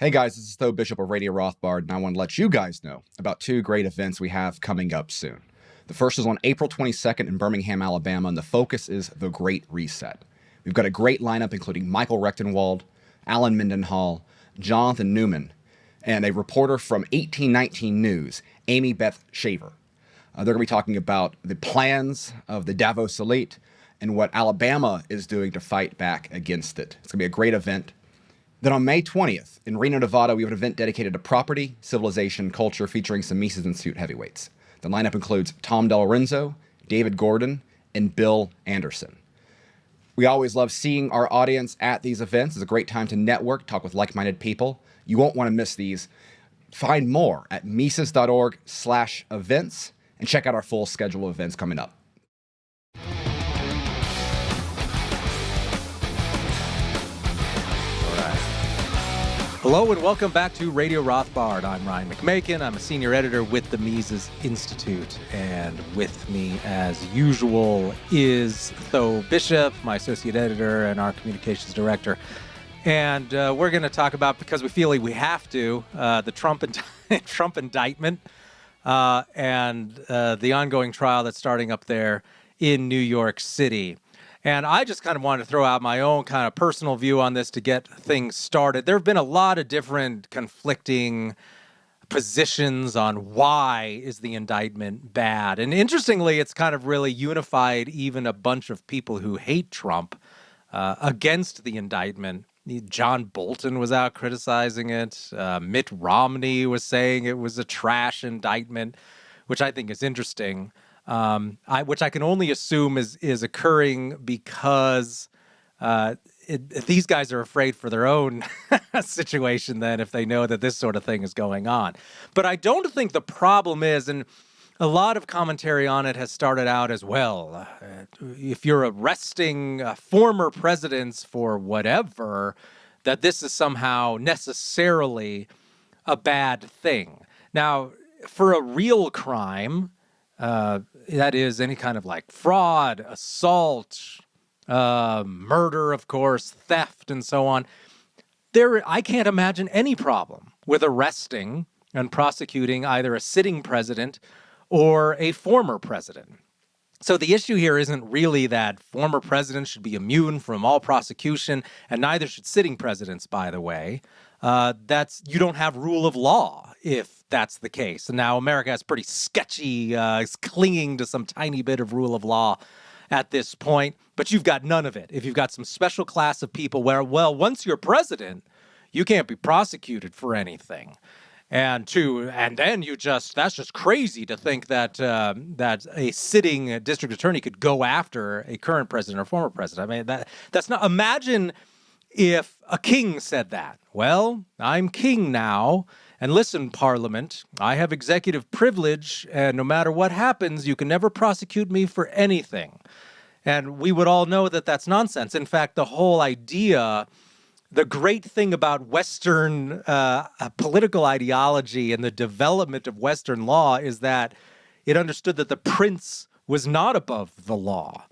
Hey guys, this is Tho Bishop of Radio Rothbard, and I want to let you guys know about two great events we have coming up soon. The first is on April 22nd in Birmingham, Alabama, and the focus is The Great Reset. We've got a great lineup including Michael Rechtenwald, Alan Mendenhall, Jonathan Newman, and a reporter from 1819 News, Amy Beth Shaver. They're going to be talking about the plans of the Davos elite and what Alabama is doing to fight back against it. It's going to be a great event. Then on May 20th, in Reno, Nevada, we have an event dedicated to property, civilization, culture, featuring some Mises Institute heavyweights. The lineup includes Tom DeLorenzo, David Gordon, and Bill Anderson. We always love seeing our audience at these events. It's a great time to network, talk with like-minded people. You won't want to miss these. Find more at Mises.org/events and check out our full schedule of events coming up. Hello and welcome back to Radio Rothbard. I'm Ryan McMakin. I'm a senior editor with the Mises Institute. And with me, as usual, is Tho Bishop, my associate editor and our communications director. And we're going to talk about, because we feel like we have to, the Trump indictment and the ongoing trial that's starting up there in New York City. And I just kind of wanted to throw out my own kind of personal view on this to get things started. There have been a lot of different conflicting positions on why is the indictment bad. And interestingly, it's kind of really unified even a bunch of people who hate Trump against the indictment. John Bolton was out criticizing it. Mitt Romney was saying it was a trash indictment, which I think is interesting. Which I can only assume is occurring because these guys are afraid for their own situation then if they know that this sort of thing is going on. But I don't think the problem is, and a lot of commentary on it has started out as well, if you're arresting former presidents for whatever, that this is somehow necessarily a bad thing. Now, for a real crime, that is any kind of like fraud, assault, murder, of course, theft, and so on. I can't imagine any problem with arresting and prosecuting either a sitting president or a former president. So the issue here isn't really that former presidents should be immune from all prosecution, and neither should sitting presidents, by the way. You don't have rule of law if that's the case. And now America is pretty sketchy, is clinging to some tiny bit of rule of law at this point, but you've got none of it. If you've got some special class of people where, well, once you're president, you can't be prosecuted for anything. And then that's just crazy to think that that a sitting district attorney could go after a current president or former president. I mean, that's not, imagine if a king said that. Well, I'm king now, and listen, Parliament, I have executive privilege, and no matter what happens, you can never prosecute me for anything. And we would all know that that's nonsense. In fact, the whole idea, the great thing about Western political ideology and the development of Western law is that it understood that the prince was not above the law.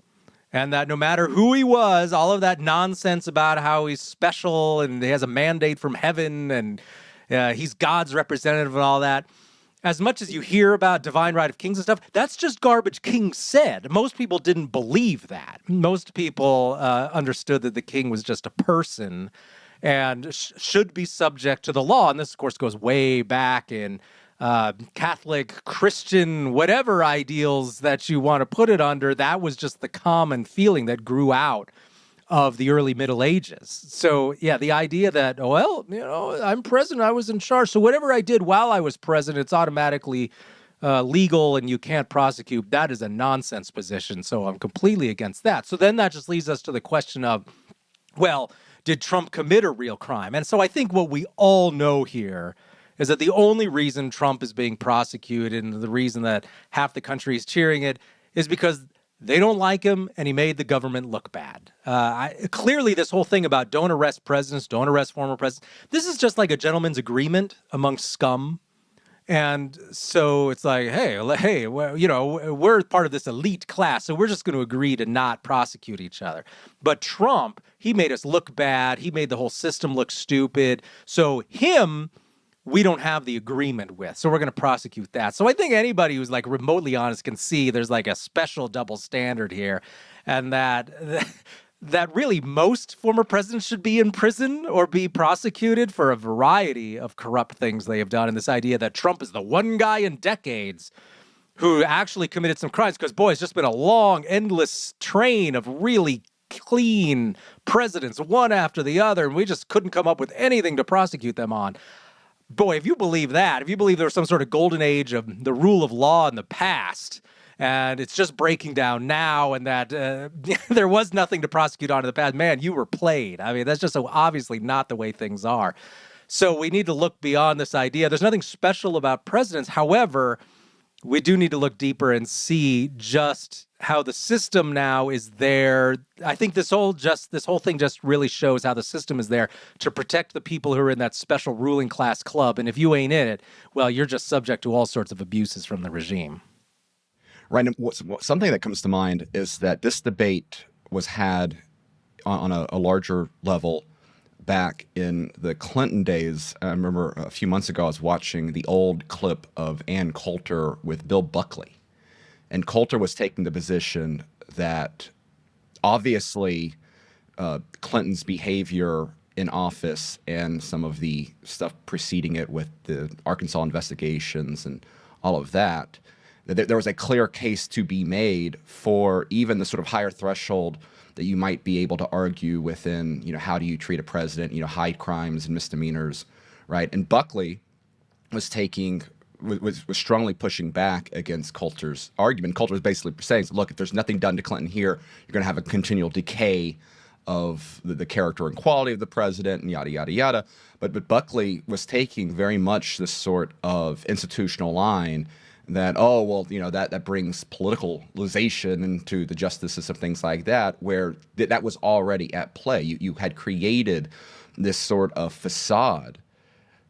And that no matter who he was, all of that nonsense about how he's special and he has a mandate from heaven and he's God's representative and all that, as much as you hear about divine right of kings and stuff, that's just garbage King said. Most people didn't believe that. Most people understood that the king was just a person and should be subject to the law. And this, of course, goes way back in Catholic, Christian, whatever ideals that you want to put it under. That was just the common feeling that grew out of the early Middle Ages. So, yeah, the idea that, well, I'm president, I was in charge, so whatever I did while I was president, it's automatically legal and you can't prosecute, that is a nonsense position. So I'm completely against that. So then that just leads us to the question of, well, did Trump commit a real crime? And so I think what we all know here is that the only reason Trump is being prosecuted and the reason that half the country is cheering it is because they don't like him and he made the government look bad. Clearly, this whole thing about don't arrest presidents, don't arrest former presidents, this is just like a gentleman's agreement amongst scum. And so it's like, hey, well, we're part of this elite class, so we're just going to agree to not prosecute each other. But Trump, he made us look bad. He made the whole system look stupid. So him, we don't have the agreement with, so we're going to prosecute that. So I think anybody who's like remotely honest can see there's like a special double standard here, and that really most former presidents should be in prison or be prosecuted for a variety of corrupt things they have done. And this idea that Trump is the one guy in decades who actually committed some crimes, because, boy, it's just been a long, endless train of really clean presidents, one after the other, and we just couldn't come up with anything to prosecute them on. Boy, if you believe that, if you believe there was some sort of golden age of the rule of law in the past, and it's just breaking down now, and that there was nothing to prosecute on in the past, man, you were played. I mean, that's just so obviously not the way things are. So we need to look beyond this idea. There's nothing special about presidents. However, we do need to look deeper and see just how the system now is there. I think this whole thing just really shows how the system is there to protect the people who are in that special ruling class club. And if you ain't in it, well, you're just subject to all sorts of abuses from the regime. Right. And something that comes to mind is that this debate was had on a larger level back in the Clinton days. I remember a few months ago, I was watching the old clip of Ann Coulter with Bill Buckley. And Coulter was taking the position that obviously Clinton's behavior in office and some of the stuff preceding it with the Arkansas investigations and all of that, there was a clear case to be made for even the sort of higher threshold that you might be able to argue within, how do you treat a president, high crimes and misdemeanors, right? And Buckley was strongly pushing back against Coulter's argument. Coulter was basically saying, look, if there's nothing done to Clinton here, you're going to have a continual decay of the character and quality of the president and yada, yada, yada. But Buckley was taking very much this sort of institutional line that, that brings politicalization into the justice system, things like that, where that was already at play. You had created this sort of facade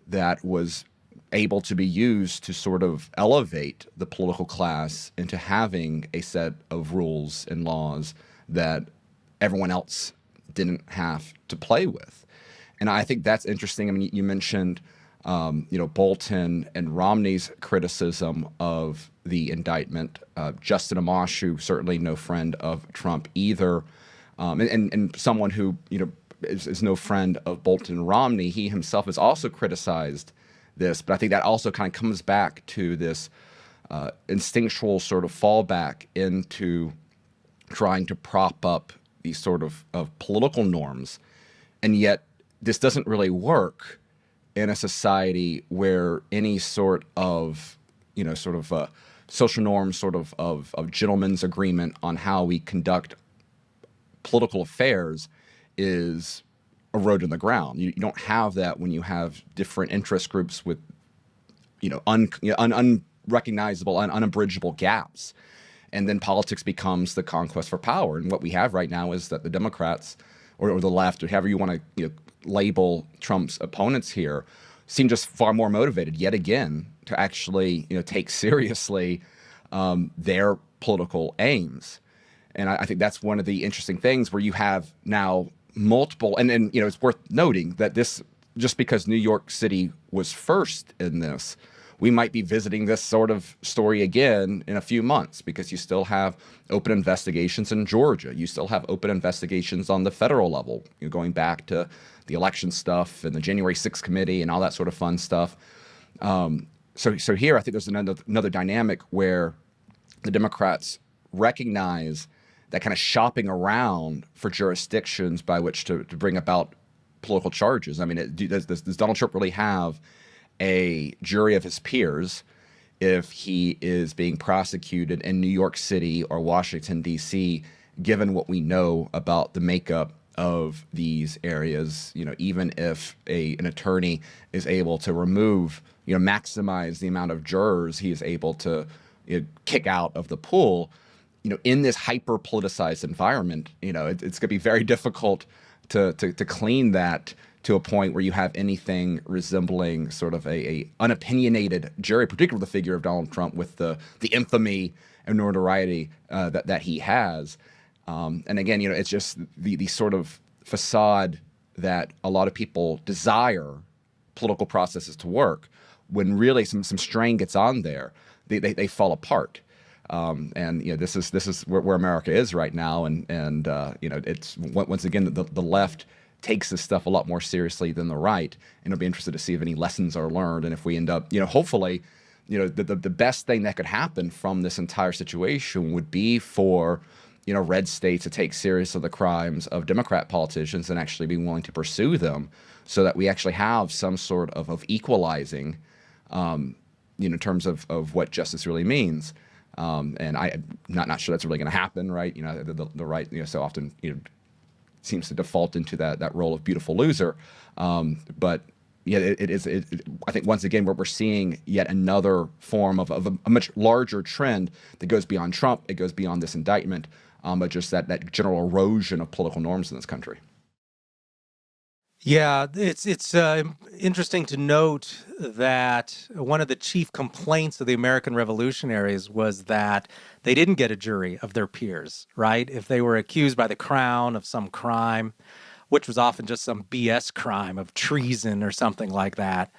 that was able to be used to sort of elevate the political class into having a set of rules and laws that everyone else didn't have to play with. And I think that's interesting. I mean, you mentioned Bolton and Romney's criticism of the indictment. Justin Amash, certainly no friend of Trump either, and someone who is no friend of Bolton and Romney. He himself has also criticized this, but I think that also kind of comes back to this instinctual sort of fallback into trying to prop up these sort of political norms, and yet this doesn't really work in a society where any sort of, social norms, sort of gentleman's agreement on how we conduct political affairs is eroded in the ground. You don't have that when you have different interest groups with, unrecognizable, unabridgeable gaps. And then politics becomes the conquest for power. And what we have right now is that the Democrats or the left, or however you want to label Trump's opponents here, seem just far more motivated yet again to actually take seriously their political aims. And I think that's one of the interesting things where you have now multiple, and it's worth noting that this, just because New York City was first in this, we might be visiting this sort of story again in a few months, because you still have open investigations in Georgia. You still have open investigations on the federal level, going back to the election stuff and the January 6th committee and all that sort of fun stuff. So here, I think there's another dynamic where the Democrats recognize that kind of shopping around for jurisdictions by which to bring about political charges. I mean, does Donald Trump really have a jury of his peers if he is being prosecuted in New York City or Washington, D.C., given what we know about the makeup of these areas? Even if an attorney is able to remove, maximize the amount of jurors he is able to kick out of the pool, in this hyper-politicized environment, it's going to be very difficult to clean that to a point where you have anything resembling sort of a unopinionated jury, particularly the figure of Donald Trump with the infamy and notoriety that he has. And again, it's just the sort of facade that a lot of people desire political processes to work. When really some strain gets on there, they fall apart. And this is where America is right now. And it's once again the left takes this stuff a lot more seriously than the right. And I'll be interested to see if any lessons are learned, and if we end up, hopefully, the best thing that could happen from this entire situation would be for red states to take seriously the crimes of Democrat politicians and actually be willing to pursue them, so that we actually have some sort of equalizing, in terms of what justice really means. And I'm not sure that's really going to happen, right? The right, so often, seems to default into that role of beautiful loser. But yeah, it is. I think once again, we're seeing yet another form of a much larger trend that goes beyond Trump. It goes beyond this indictment, but just that general erosion of political norms in this country. Yeah, it's interesting to note that one of the chief complaints of the American revolutionaries was that they didn't get a jury of their peers, right? If they were accused by the crown of some crime, which was often just some BS crime of treason or something like that,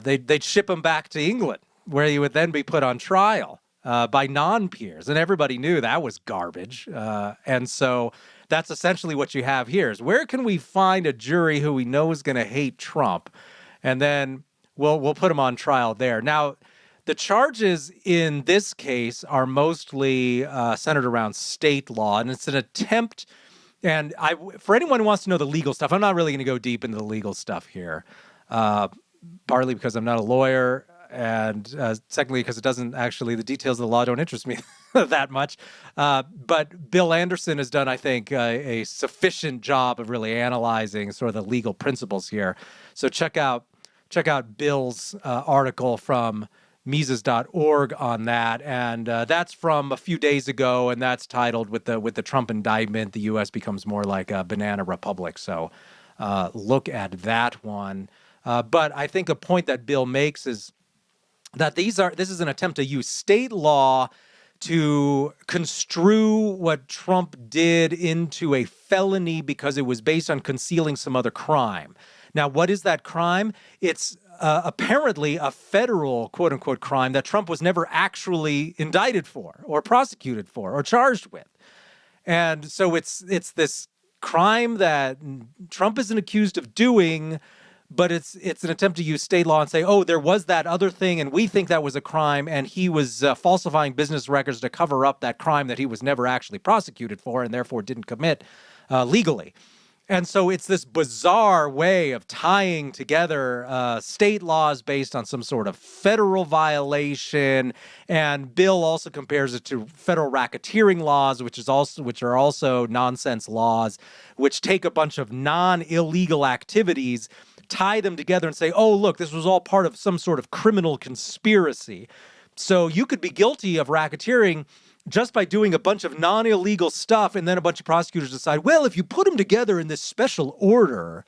they'd ship them back to England, where you would then be put on trial by non-peers. And everybody knew that was garbage. And so that's essentially what you have here is, where can we find a jury who we know is going to hate Trump? And then we'll put him on trial there. Now, the charges in this case are mostly centered around state law, and it's an attempt. And for anyone who wants to know the legal stuff, I'm not really going to go deep into the legal stuff here, partly because I'm not a lawyer, and secondly, because the details of the law don't interest me that much. But Bill Anderson has done, I think, a sufficient job of really analyzing sort of the legal principles here. So check out Bill's article from Mises.org on that, and that's from a few days ago, and that's titled with the Trump indictment, the U.S. becomes more like a banana republic. So look at that one. But I think a point that Bill makes is that this is an attempt to use state law to construe what Trump did into a felony because it was based on concealing some other crime. Now, what is that crime? It's apparently a federal, quote unquote, crime that Trump was never actually indicted for or prosecuted for or charged with. And so it's this crime that Trump isn't accused of doing, but it's an attempt to use state law and say, oh, there was that other thing, and we think that was a crime, and he was falsifying business records to cover up that crime that he was never actually prosecuted for and therefore didn't commit legally. And so it's this bizarre way of tying together state laws based on some sort of federal violation. And Bill also compares it to federal racketeering laws, which are also nonsense laws, which take a bunch of non-illegal activities, tie them together and say, oh, look, this was all part of some sort of criminal conspiracy. So you could be guilty of racketeering just by doing a bunch of non-illegal stuff, and then a bunch of prosecutors decide, well, if you put them together in this special order,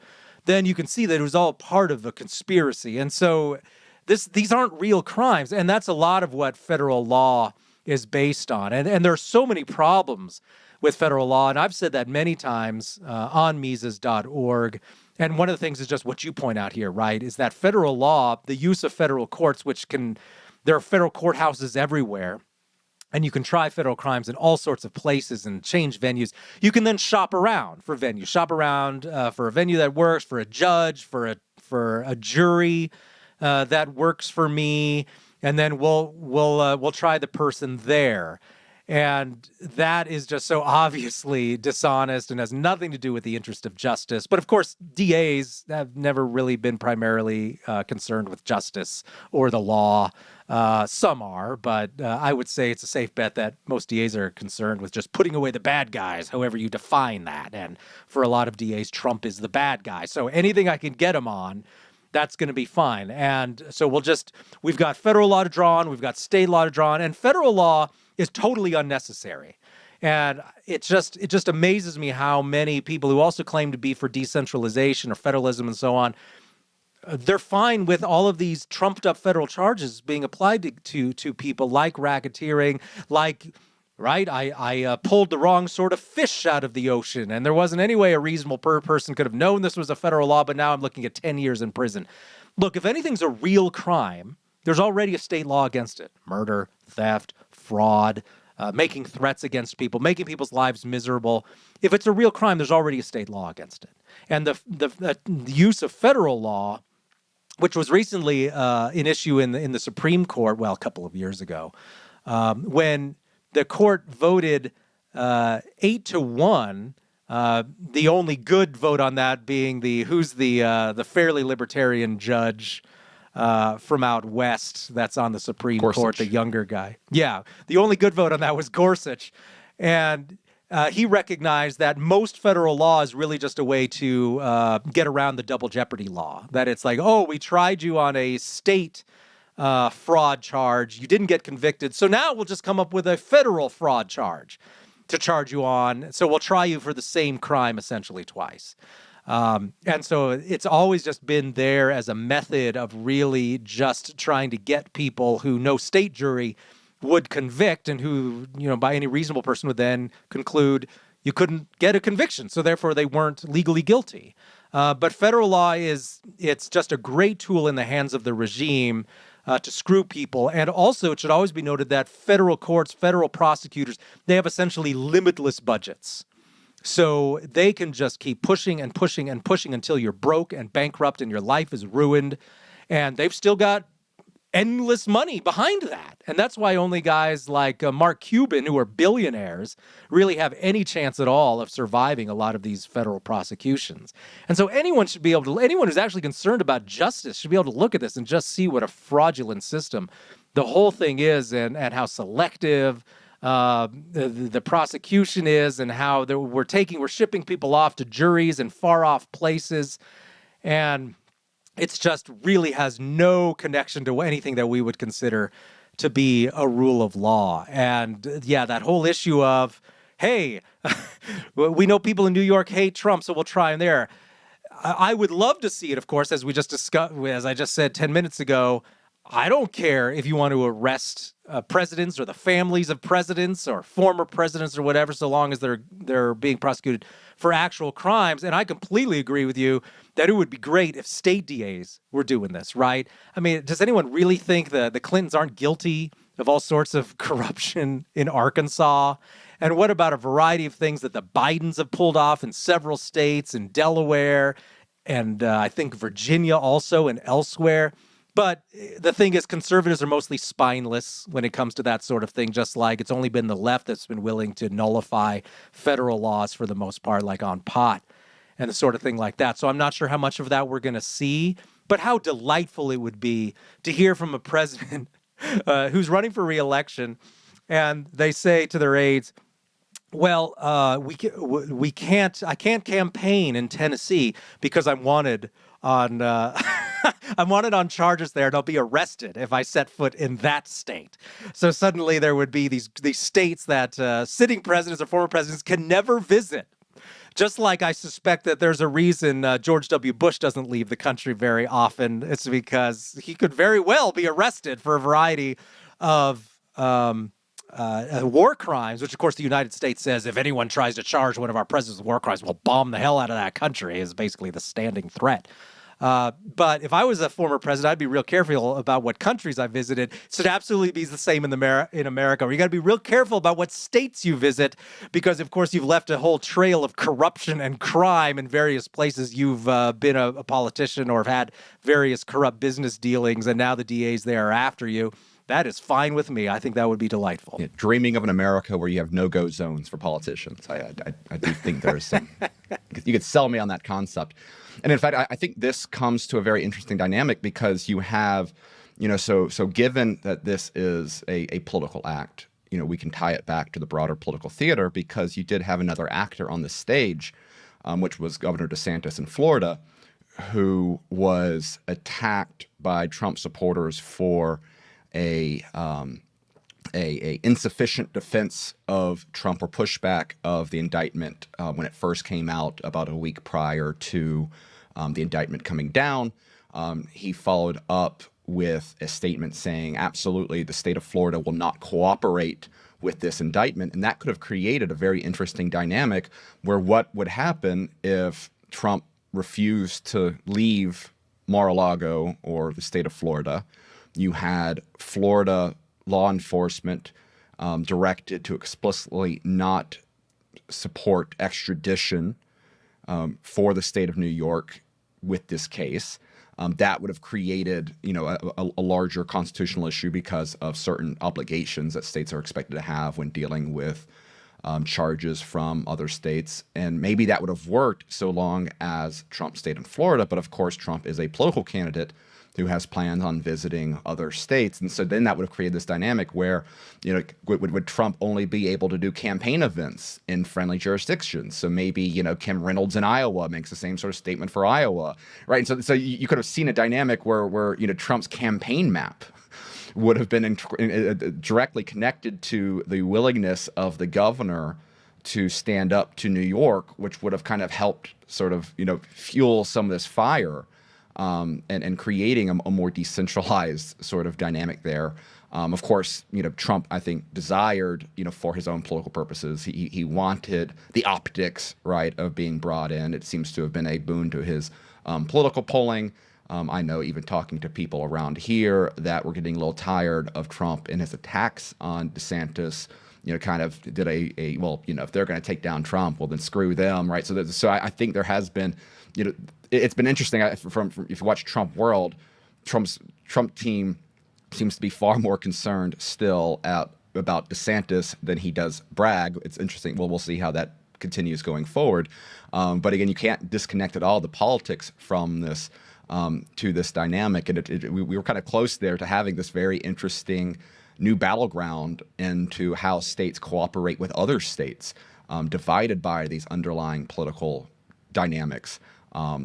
then you can see that it was all part of a conspiracy. And so these aren't real crimes, and that's a lot of what federal law is based on. And there are so many problems with federal law, and I've said that many times on Mises.org. And one of the things is just what you point out here, right, is that federal law, the use of federal courts, there are federal courthouses everywhere, and you can try federal crimes in all sorts of places and change venues. You can then shop around for venues, for a venue that works, for a judge, for a jury that works for me, and then we'll try the person there. And that is just so obviously dishonest and has nothing to do with the interest of justice. But of course, DAs have never really been primarily concerned with justice or the law. Some are, but I would say it's a safe bet that most DAs are concerned with just putting away the bad guys, however you define that. And for a lot of DAs, Trump is the bad guy. So anything I can get him on, that's going to be fine. And so we've got federal law to draw on, we've got state law to draw on, and federal law is totally unnecessary. And it just amazes me how many people who also claim to be for decentralization or federalism and so on, they're fine with all of these trumped up federal charges being applied to people like racketeering, like, right, I pulled the wrong sort of fish out of the ocean, and there wasn't any way a reasonable person could have known this was a federal law, but now I'm looking at 10 years in prison. Look, if anything's a real crime, there's already a state law against it. Murder, theft, fraud, making threats against people, making people's lives miserable. If it's a real crime, there's already a state law against it. And the use of federal law, which was recently an issue in the Supreme Court, well, a couple of years ago, when the court voted 8-1, the only good vote on that being the fairly libertarian judge from out west that's on the Supreme Court, the younger guy. Yeah, the only good vote on that was Gorsuch. And he recognized that most federal law is really just a way to get around the double jeopardy law. That it's like, oh, we tried you on a state fraud charge. You didn't get convicted. So now we'll just come up with a federal fraud charge to charge you on. So we'll try you for the same crime essentially twice. And so it's always just been there as a method of really just trying to get people who no state jury would convict and who, by any reasonable person would then conclude you couldn't get a conviction. So therefore they weren't legally guilty. But federal law it's just a great tool in the hands of the regime to screw people. And also it should always be noted that federal courts, federal prosecutors, they have essentially limitless budgets. So they can just keep pushing and pushing and pushing until you're broke and bankrupt and your life is ruined. And they've still got endless money behind that. And that's why only guys like Mark Cuban, who are billionaires, really have any chance at all of surviving a lot of these federal prosecutions. And so anyone who's actually concerned about justice should be able to look at this and just see what a fraudulent system the whole thing is and how selective the prosecution is, and how we're shipping people off to juries in far off places. And it's just really has no connection to anything that we would consider to be a rule of law. And yeah, that whole issue of, hey, we know people in New York hate Trump, so we'll try him there. I would love to see it, of course, as we just discussed, as I just said 10 minutes ago. I don't care if you want to arrest presidents or the families of presidents or former presidents or whatever, so long as they're being prosecuted for actual crimes. And I completely agree with you that it would be great if state DAs were doing this, right? I mean, does anyone really think the Clintons aren't guilty of all sorts of corruption in Arkansas? And what about a variety of things that the Bidens have pulled off in several states, in Delaware, and I think Virginia also, and elsewhere? But the thing is, conservatives are mostly spineless when it comes to that sort of thing, just like it's only been the left that's been willing to nullify federal laws for the most part, like on pot and the sort of thing like that. So I'm not sure how much of that we're going to see, but how delightful it would be to hear from a president who's running for re-election, and they say to their aides, well, I can't campaign in Tennessee because I'm wanted on I'm wanted on charges there, and I'll be arrested if I set foot in that state. So suddenly there would be these states that sitting presidents or former presidents can never visit. Just like I suspect that there's a reason George W. Bush doesn't leave the country very often. It's because he could very well be arrested for a variety of war crimes, which, of course, the United States says if anyone tries to charge one of our presidents with war crimes, we'll bomb the hell out of that country, is basically the standing threat. But if I was a former president, I'd be real careful about what countries I visited. It should absolutely be the same in America. You got to be real careful about what states you visit, because, of course, you've left a whole trail of corruption and crime in various places. You've been a politician or have had various corrupt business dealings, and now the DAs there are after you. That is fine with me. I think that would be delightful. Yeah, dreaming of an America where you have no-go zones for politicians. I do think there is some. You could sell me on that concept. And in fact, I think this comes to a very interesting dynamic, because you have, so given that this is a political act, we can tie it back to the broader political theater, because you did have another actor on the stage, which was Governor DeSantis in Florida, who was attacked by Trump supporters for a a insufficient defense of Trump or pushback of the indictment when it first came out about a week prior to the indictment coming down. He followed up with a statement saying, absolutely, the state of Florida will not cooperate with this indictment. And that could have created a very interesting dynamic where what would happen if Trump refused to leave Mar-a-Lago or the state of Florida. You had Florida law enforcement directed to explicitly not support extradition for the state of New York with this case. That would have created, a larger constitutional issue because of certain obligations that states are expected to have when dealing with charges from other states. And maybe that would have worked so long as Trump stayed in Florida. But of course, Trump is a political candidate who has plans on visiting other states. And so then that would have created this dynamic where, would Trump only be able to do campaign events in friendly jurisdictions? So maybe, Kim Reynolds in Iowa makes the same sort of statement for Iowa, right? And so you could have seen a dynamic where Trump's campaign map would have been directly connected to the willingness of the governor to stand up to New York, which would have kind of helped sort of, fuel some of this fire. And creating a more decentralized sort of dynamic there. Of course, Trump, I think, desired, for his own political purposes. He wanted the optics, right, of being brought in. It seems to have been a boon to his political polling. I know even talking to people around here that were getting a little tired of Trump and his attacks on DeSantis. Kind of did if they're going to take down Trump, well, then screw them, right? So I think there has been, it's been interesting from if you watch Trump World, Trump team seems to be far more concerned still about DeSantis than he does Bragg. It's interesting. Well, we'll see how that continues going forward. But again, you can't disconnect at all the politics from this to this dynamic. And we were kind of close there to having this very interesting new battleground into how states cooperate with other states, divided by these underlying political dynamics,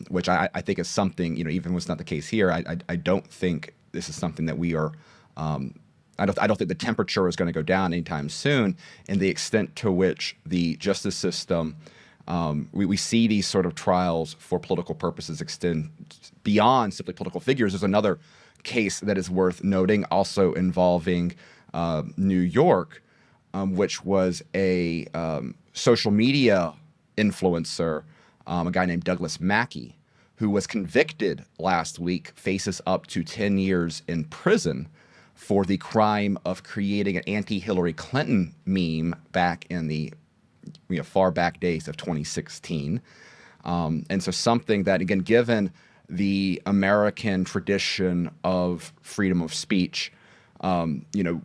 which I think is something, even when it's not the case here, I don't think this is something that we are, I don't think the temperature is going to go down anytime soon. And the extent to which the justice system, we see these sort of trials for political purposes extend beyond simply political figures. There's another case that is worth noting, also involving New York, which was a social media influencer, a guy named Douglas Mackey, who was convicted last week, faces up to 10 years in prison for the crime of creating an anti-Hillary Clinton meme back in the far back days of 2016. And so something that, again, given the American tradition of freedom of speech,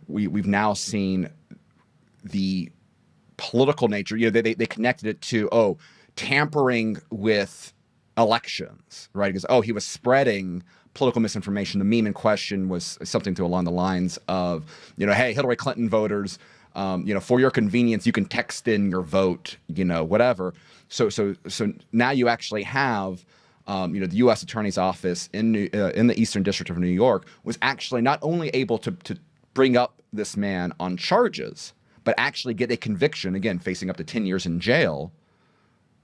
we've now seen the political nature. They connected it to tampering with elections, right? Because he was spreading political misinformation. The meme in question was something along the lines of, hey, Hillary Clinton voters, for your convenience, you can text in your vote, whatever. So now you actually have. The U.S. Attorney's Office in the Eastern District of New York was actually not only able to bring up this man on charges, but actually get a conviction, again, facing up to 10 years in jail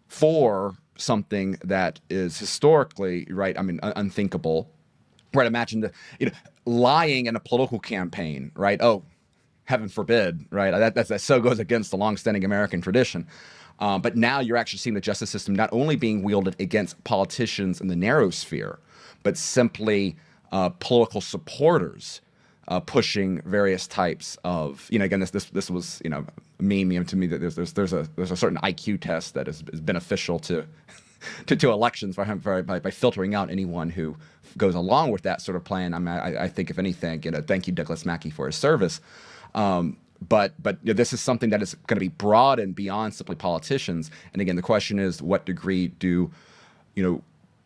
for something that is historically, right, unthinkable. Right, imagine lying in a political campaign, right? Oh, heaven forbid, right? That so goes against the longstanding American tradition. But now you're actually seeing the justice system not only being wielded against politicians in the narrow sphere, but simply political supporters pushing various types of, again, this was, a meme to me that there's a certain IQ test that is beneficial to elections by filtering out anyone who goes along with that sort of plan. I think if anything, thank you, Douglas Mackey, for his service. But this is something that is going to be broad and beyond simply politicians. And again, the question is, what degree do,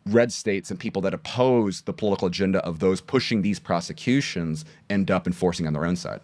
red states and people that oppose the political agenda of those pushing these prosecutions end up enforcing on their own side?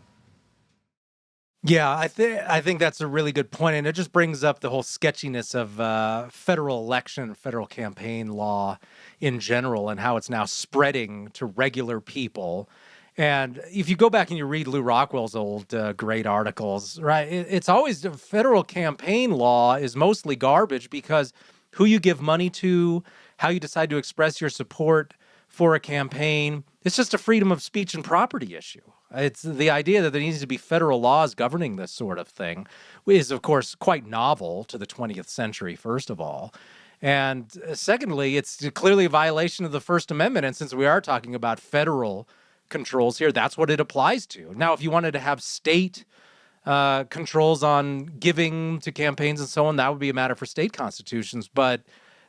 Yeah, I think that's a really good point, and it just brings up the whole sketchiness of federal election, federal campaign law in general, and how it's now spreading to regular people. And if you go back and you read Lou Rockwell's old great articles, right, it's always the federal campaign law is mostly garbage because who you give money to, how you decide to express your support for a campaign, it's just a freedom of speech and property issue. It's the idea that there needs to be federal laws governing this sort of thing is, of course, quite novel to the 20th century, first of all. And secondly, it's clearly a violation of the First Amendment. And since we are talking about federal controls here, that's what it applies to. Now, if you wanted to have state controls on giving to campaigns and so on, that would be a matter for state constitutions. But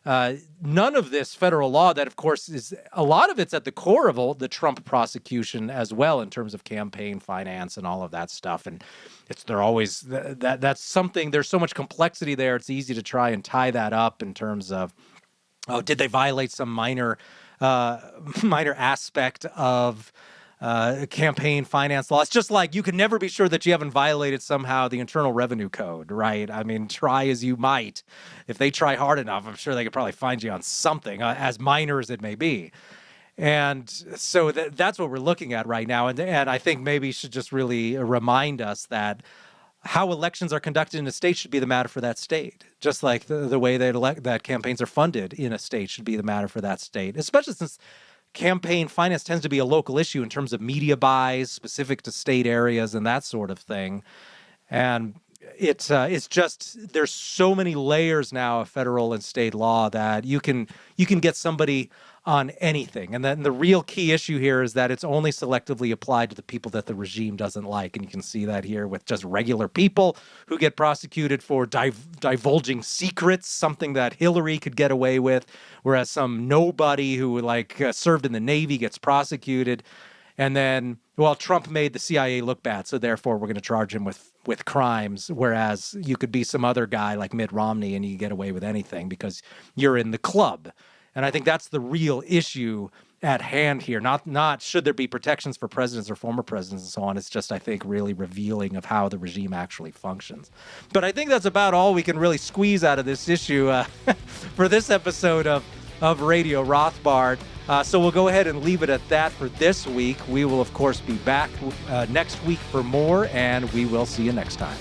none of this federal law that, of course, is a lot of it's at the core of the Trump prosecution as well in terms of campaign finance and all of that stuff. And they're always that's something. There's so much complexity there. It's easy to try and tie that up in terms of, oh, did they violate some minor aspect of campaign finance law? It's just like you can never be sure that you haven't violated somehow the Internal Revenue Code, right? I mean, try as you might. If they try hard enough, I'm sure they could probably find you on something, as minor as it may be. And so that's what we're looking at right now. And I think maybe should just really remind us that how elections are conducted in a state should be the matter for that state, just like the way that campaigns are funded in a state should be the matter for that state, especially since campaign finance tends to be a local issue in terms of media buys specific to state areas and that sort of thing. And it's just there's so many layers now of federal and state law that you can get somebody on anything. And then the real key issue here is that it's only selectively applied to the people that the regime doesn't like. And you can see that here with just regular people who get prosecuted for divulging secrets, something that Hillary could get away with, whereas some nobody who served in the Navy gets prosecuted. And then, well, Trump made the CIA look bad, so therefore we're going to charge him with crimes, whereas you could be some other guy like Mitt Romney and you get away with anything because you're in the club. And I think that's the real issue at hand here. Not should there be protections for presidents or former presidents and so on. It's just, I think, really revealing of how the regime actually functions. But I think that's about all we can really squeeze out of this issue for this episode of Radio Rothbard. So we'll go ahead and leave it at that for this week. We will, of course, be back next week for more, and we will see you next time.